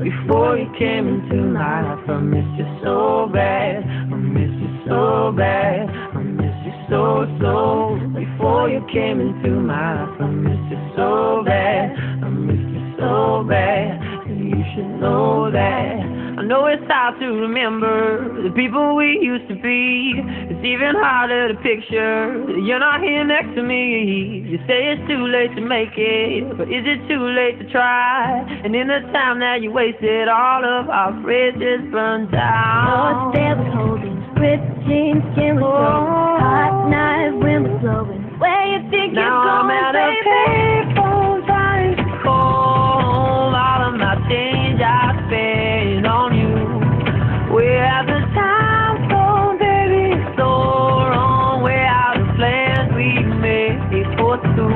Before you came into my life, I missed you so bad. I missed you so bad. I missed you so, so. Before you came into my life, I missed you so bad. I missed you so bad. And you should know that. I know it's hard to remember the people we used to be. It's even harder to picture that you're not here next to me. You say it's too late to make it, but is it too late to try? And in the time that you wasted, all of our bridges burned down. Your stare was holding, ripped jeans, skin was glowing, hot night, wind was blowing. Where you think now you're I'm going, at a payphone trying to call all of my change I spent on you. We're at the time phone, baby, so wrong. We're out of plans we made for two.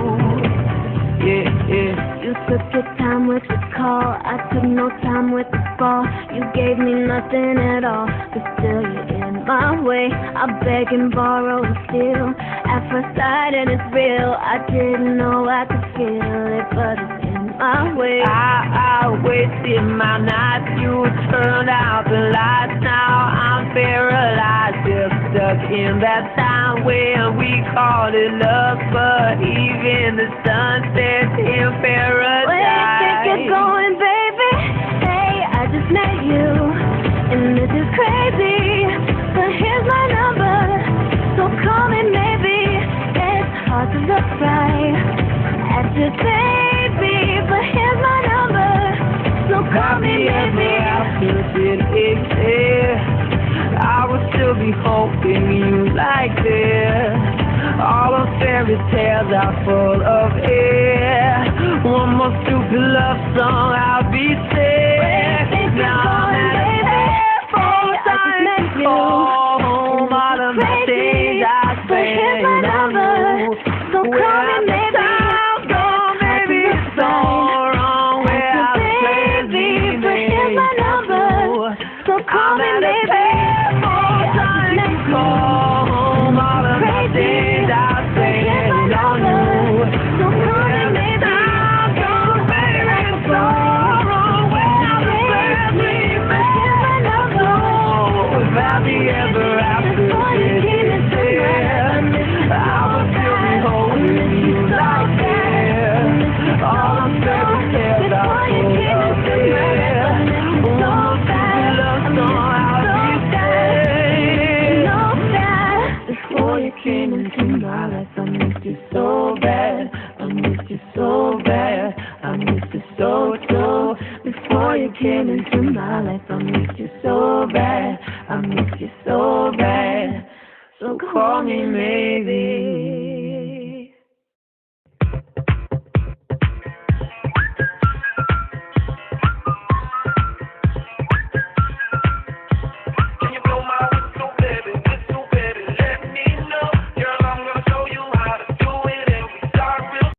Yeah, yeah. You took your time with the call, I took no time with the fall. You gave me nothing at all, but still you're in my way. I beg and borrow and steal at first sight, and it's real. I didn't know I could feel it, but it's in my way. I wasted my nights, you turned out the lights. Now I'm paralyzed, just stuck in that time when we called it love. But even the sun sets in paradise. Where you think you're going, baby? Hey, I just met you, and this is crazy, but here's my number, so call me maybe. It's hard to look right at your baby, but here's my number, so call me maybe. I would still be hoping you like this. All those fairy tales are full of air. One more stupid love song, I'll be sick. Now I'm at a payphone trying to call home all of my days I spent on you. So call me maybe. Maybe it's so wrong. We're out of plans we made for two. So call me maybe. Trying to call home all of my days I spent on you. So call me maybe. Baby, it's so wrong. We're out of plans we made for two. Without the ever after I would still be holding you like this. All I'm fairy tales are full of air. One more stupid love song, I'll be staying. Before you came into my life, I missed you so bad. I missed you so bad. I missed you so, so. Before you came into my life, I missed you so bad. I missed you so bad. So call me maybe.